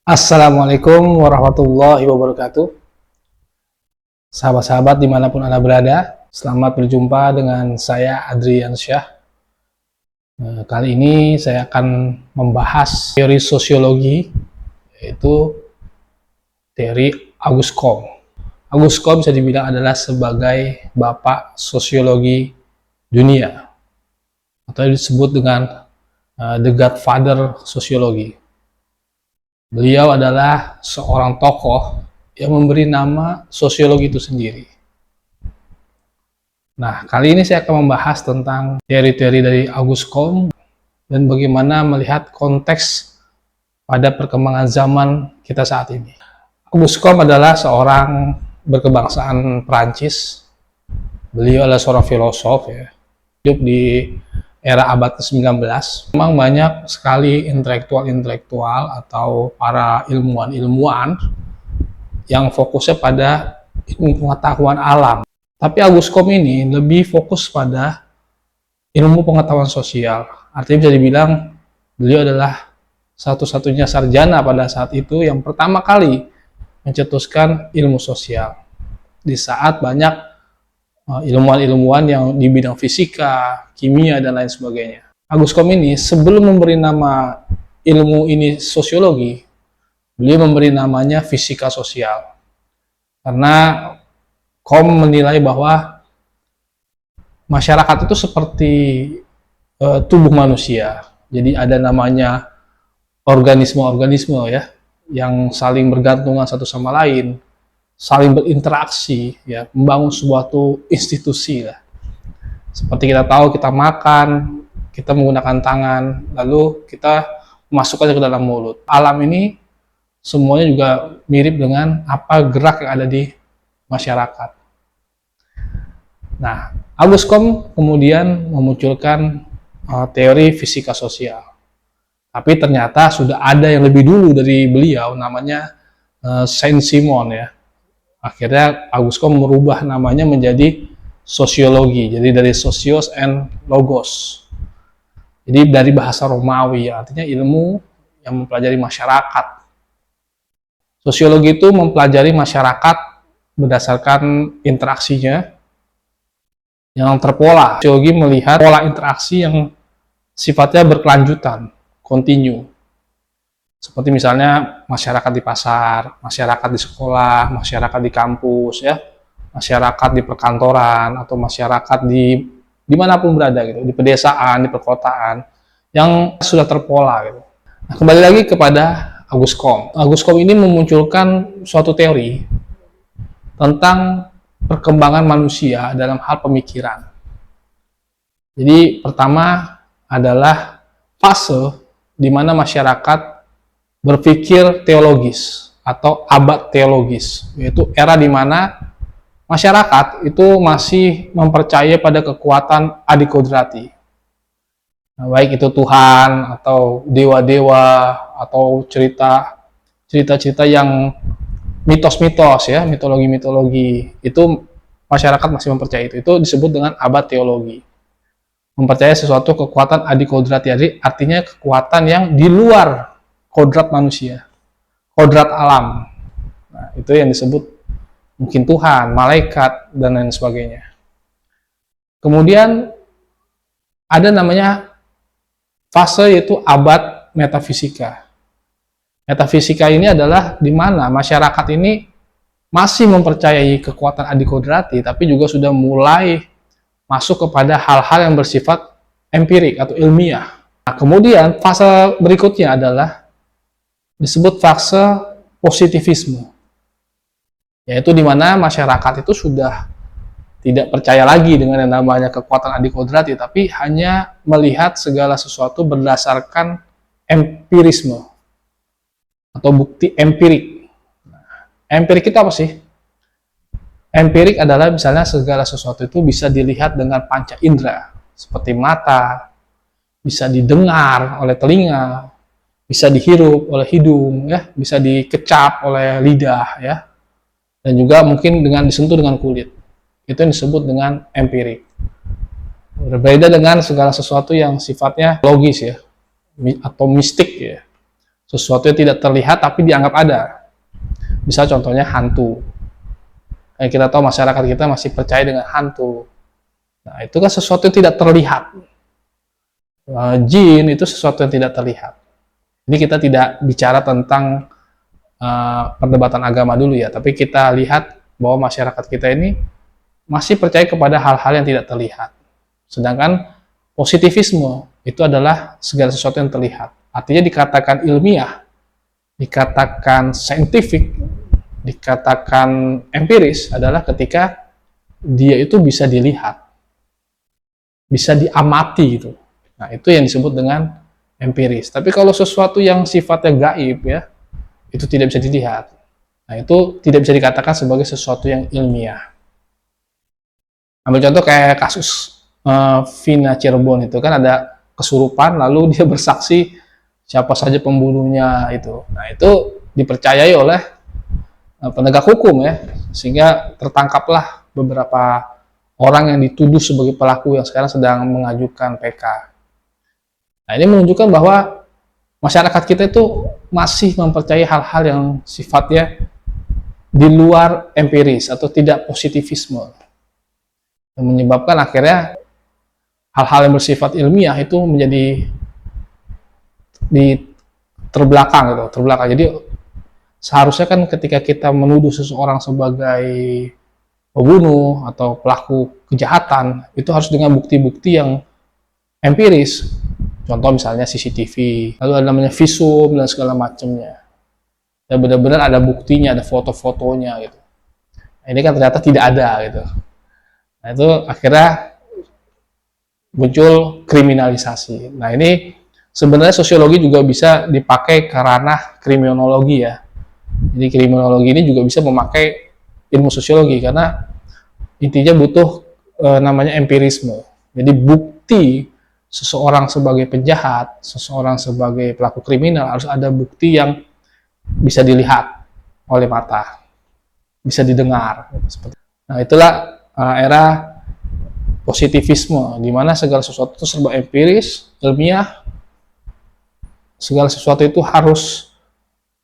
Assalamualaikum warahmatullahi wabarakatuh. Sahabat-sahabat dimanapun Anda berada, selamat berjumpa dengan saya Adrian Syah. Kali ini saya akan membahas teori sosiologi, yaitu teori Auguste Comte. Auguste Comte bisa dibilang adalah sebagai bapak sosiologi dunia, atau disebut dengan the Godfather sosiologi. Beliau adalah seorang tokoh yang memberi nama sosiologi itu sendiri. Nah, kali ini saya akan membahas tentang teori-teori dari Auguste Comte dan bagaimana melihat konteks pada perkembangan zaman kita saat ini. Auguste Comte adalah seorang berkebangsaan Prancis. Beliau adalah seorang filosof, ya, hidup di era abad ke-19. Memang banyak sekali intelektual atau para ilmuwan yang fokusnya pada ilmu pengetahuan alam. Tapi Auguste Comte ini lebih fokus pada ilmu pengetahuan sosial. Artinya bisa dibilang beliau adalah satu-satunya sarjana pada saat itu yang pertama kali mencetuskan ilmu sosial. Di saat banyak ilmuwan-ilmuwan yang di bidang fisika, kimia, dan lain sebagainya. Auguste Comte ini sebelum memberi nama ilmu ini sosiologi, beliau memberi namanya fisika sosial. Karena Comte menilai bahwa masyarakat itu seperti tubuh manusia. Jadi ada namanya organisme-organisme, ya, yang saling bergantungan satu sama lain, saling berinteraksi, ya, membangun suatu institusi lah. Seperti kita tahu, kita makan, kita menggunakan tangan, lalu kita masukkan ke dalam mulut. Alam ini semuanya juga mirip dengan apa gerak yang ada di masyarakat. Nah, Auguste Comte kemudian memunculkan teori fisika sosial. Tapi ternyata sudah ada yang lebih dulu dari beliau, namanya Saint-Simon, ya. Akhirnya Auguste Comte merubah namanya menjadi sosiologi. Jadi dari sosios and logos. Jadi dari bahasa Romawi, artinya ilmu yang mempelajari masyarakat. Sosiologi itu mempelajari masyarakat berdasarkan interaksinya yang terpola. Sosiologi melihat pola interaksi yang sifatnya berkelanjutan, kontinu. Seperti misalnya masyarakat di pasar, masyarakat di sekolah, masyarakat di kampus, ya, masyarakat di perkantoran, atau masyarakat di dimanapun berada, gitu, di pedesaan, di perkotaan, yang sudah terpola, gitu. Nah, kembali lagi kepada Auguste Comte. Auguste Comte ini memunculkan suatu teori tentang perkembangan manusia dalam hal pemikiran. Jadi pertama adalah fase di mana masyarakat berpikir teologis atau abad teologis, yaitu era di mana masyarakat itu masih mempercayai pada kekuatan adikodrati. Nah, baik itu Tuhan atau dewa-dewa atau cerita-cerita yang mitos-mitos, ya, mitologi-mitologi, itu masyarakat masih mempercayai itu. Itu disebut dengan abad teologi. Mempercayai sesuatu kekuatan adikodrati, jadi artinya kekuatan yang di luar kodrat manusia, kodrat alam. Nah, itu yang disebut mungkin Tuhan, malaikat, dan lain sebagainya. Kemudian ada namanya fase, yaitu abad metafisika. Metafisika ini adalah di mana masyarakat ini masih mempercayai kekuatan adikodrati, tapi juga sudah mulai masuk kepada hal-hal yang bersifat empirik atau ilmiah. Nah, kemudian fase berikutnya adalah disebut fase positivisme, yaitu di mana masyarakat itu sudah tidak percaya lagi dengan yang namanya kekuatan adikodrati, tapi hanya melihat segala sesuatu berdasarkan empirisme atau bukti empirik. Nah, empirik itu apa sih? Empirik adalah misalnya segala sesuatu itu bisa dilihat dengan panca indera, seperti mata, bisa didengar oleh telinga, bisa dihirup oleh hidung, ya, bisa dikecap oleh lidah, ya, dan juga mungkin dengan disentuh dengan kulit. Itu yang disebut dengan empirik. Berbeda dengan segala sesuatu yang sifatnya logis, ya, atau mistik, ya. sesuatu yang tidak terlihat tapi dianggap ada. Bisa contohnya hantu. Kita tahu masyarakat kita masih percaya dengan hantu. Nah, itu kan sesuatu yang tidak terlihat. Jin itu sesuatu yang tidak terlihat. Ini kita tidak bicara tentang perdebatan agama dulu ya, tapi kita lihat bahwa masyarakat kita ini masih percaya kepada hal-hal yang tidak terlihat. Sedangkan positivisme itu adalah segala sesuatu yang terlihat. Artinya dikatakan ilmiah, dikatakan saintifik, dikatakan empiris adalah ketika dia itu bisa dilihat, bisa diamati gitu. Nah, itu yang disebut dengan empiris. Tapi kalau sesuatu yang sifatnya gaib ya, itu tidak bisa dilihat. Nah, itu tidak bisa dikatakan sebagai sesuatu yang ilmiah. Ambil contoh kayak kasus Vina Cirebon itu kan ada kesurupan lalu dia bersaksi siapa saja pembunuhnya itu. Nah, itu dipercayai oleh penegak hukum ya, sehingga tertangkaplah beberapa orang yang dituduh sebagai pelaku yang sekarang sedang mengajukan PK. Nah, ini menunjukkan bahwa masyarakat kita itu masih mempercayai hal-hal yang sifatnya di luar empiris atau tidak positivisme, yang menyebabkan akhirnya hal-hal yang bersifat ilmiah itu menjadi terbelakang. Jadi seharusnya kan ketika kita menuduh seseorang sebagai pembunuh atau pelaku kejahatan, itu harus dengan bukti-bukti yang empiris. Contoh misalnya CCTV, lalu ada namanya visum dan segala macamnya. Dan benar-benar ada buktinya, ada foto-fotonya gitu. Nah, ini kan ternyata tidak ada gitu. Nah, itu akhirnya muncul kriminalisasi. Nah, ini sebenarnya sosiologi juga bisa dipakai ke ranah kriminologi ya. Jadi kriminologi ini juga bisa memakai ilmu sosiologi karena intinya butuh namanya empirisme. Jadi bukti seseorang sebagai penjahat, seseorang sebagai pelaku kriminal harus ada bukti yang bisa dilihat oleh mata, bisa didengar. Nah, itulah era positivisme, di mana segala sesuatu itu serba empiris, ilmiah, segala sesuatu itu harus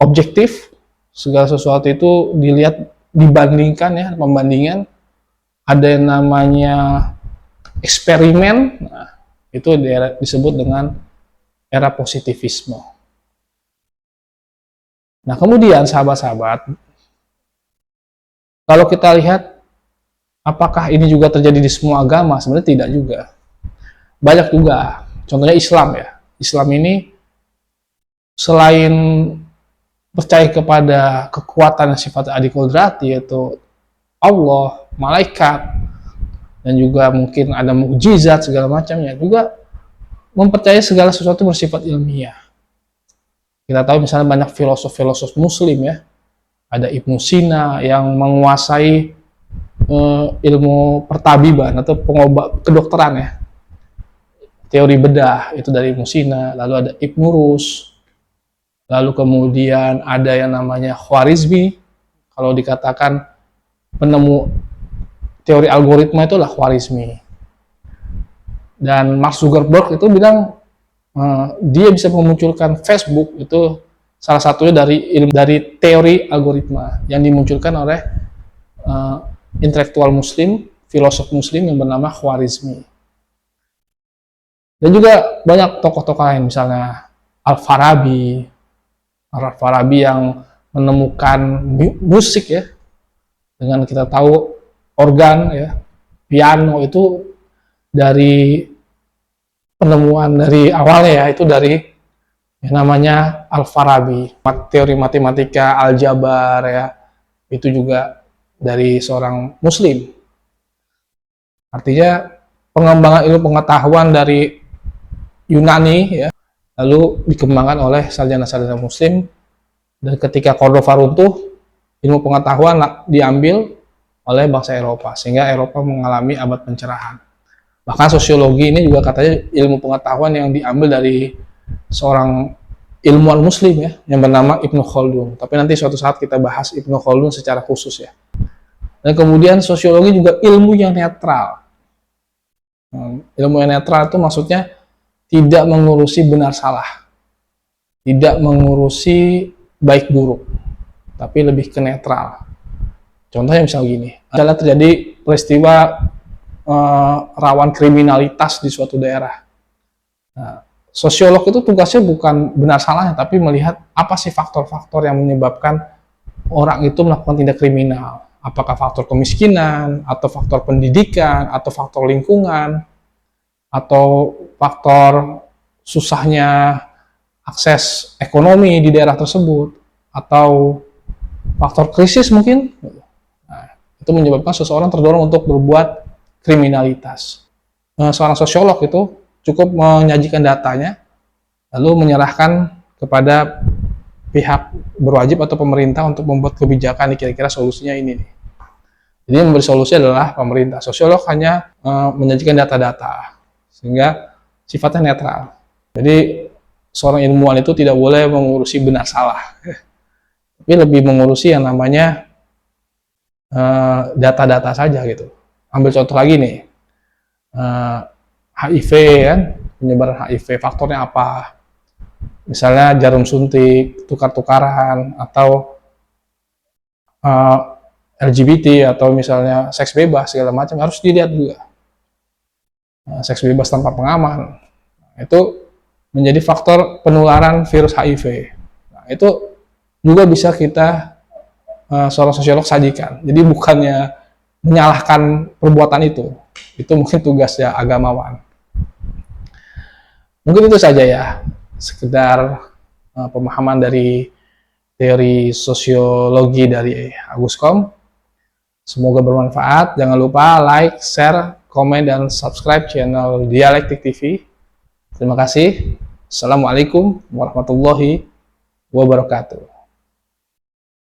objektif, segala sesuatu itu dilihat, dibandingkan ya, pembandingan, ada yang namanya eksperimen. Nah, itu disebut dengan era positivisme. Nah, kemudian sahabat-sahabat, kalau kita lihat apakah ini juga terjadi di semua agama? Sebenarnya tidak juga. Banyak juga. Contohnya Islam ya. Islam ini selain percaya kepada kekuatan yang sifatnya adikodrati, yaitu Allah, malaikat, dan juga mungkin ada mukjizat segala macamnya, juga mempercayai segala sesuatu bersifat ilmiah. Kita tahu misalnya banyak filosof-filosof muslim ya, ada Ibnu Sina yang menguasai ilmu pertabiban atau pengobat kedokteran ya, teori bedah itu dari Ibnu Sina. Lalu ada Ibnu Rus, lalu kemudian ada yang namanya Khwarizmi. Kalau dikatakan penemu teori algoritma itulah Khwarizmi. Dan Mark Zuckerberg itu bilang dia bisa memunculkan Facebook itu salah satunya dari teori algoritma yang dimunculkan oleh intelektual muslim, filosof muslim yang bernama Khwarizmi. Dan juga banyak tokoh-tokoh lain, misalnya Al-Farabi yang menemukan musik ya, dengan kita tahu organ ya, piano itu dari penemuan dari awalnya ya, itu dari yang namanya Al-Farabi. Teori matematika, aljabar ya, itu juga dari seorang muslim. Artinya pengembangan ilmu pengetahuan dari Yunani ya, lalu dikembangkan oleh sarjana-sarjana muslim, dan ketika Cordova runtuh, ilmu pengetahuan diambil oleh bangsa Eropa, sehingga Eropa mengalami abad pencerahan. Bahkan sosiologi ini juga katanya ilmu pengetahuan yang diambil dari seorang ilmuwan muslim ya, yang bernama Ibnu Khaldun. Tapi nanti suatu saat kita bahas Ibnu Khaldun secara khusus ya. Dan kemudian sosiologi juga ilmu yang netral. Ilmu yang netral itu maksudnya tidak mengurusi benar salah, tidak mengurusi baik buruk, tapi lebih ke netral. Contohnya misal gini, adalah terjadi peristiwa rawan kriminalitas di suatu daerah. Nah, sosiolog itu tugasnya bukan benar salahnya, tapi melihat apa sih faktor-faktor yang menyebabkan orang itu melakukan tindak kriminal. Apakah faktor kemiskinan, atau faktor pendidikan, atau faktor lingkungan, atau faktor susahnya akses ekonomi di daerah tersebut, atau faktor krisis mungkin. Nah, itu menyebabkan seseorang terdorong untuk berbuat kriminalitas. Seorang sosiolog itu cukup menyajikan datanya, lalu menyerahkan kepada pihak berwajib atau pemerintah untuk membuat kebijakan, kira-kira solusinya ini nih. Jadi yang memberi solusi adalah pemerintah. Sosiolog hanya menyajikan data-data, sehingga sifatnya netral. Jadi seorang ilmuwan itu tidak boleh mengurusi benar salah, tapi lebih mengurusi yang namanya data-data saja gitu. Ambil contoh lagi nih, HIV kan, penyebaran HIV, faktornya apa? Misalnya jarum suntik, tukar-tukaran, atau LGBT, atau misalnya seks bebas, segala macam, harus dilihat juga. Seks bebas tanpa pengaman, itu menjadi faktor penularan virus HIV. Nah, itu juga bisa kita seorang sosiolog sajikan. Jadi bukannya menyalahkan perbuatan itu mungkin tugasnya agamawan. Mungkin itu saja ya, sekedar pemahaman dari teori sosiologi dari Agus Comp. Semoga bermanfaat. Jangan lupa like, share, komen, dan subscribe channel Dialektik TV. Terima kasih. Assalamualaikum warahmatullahi wabarakatuh.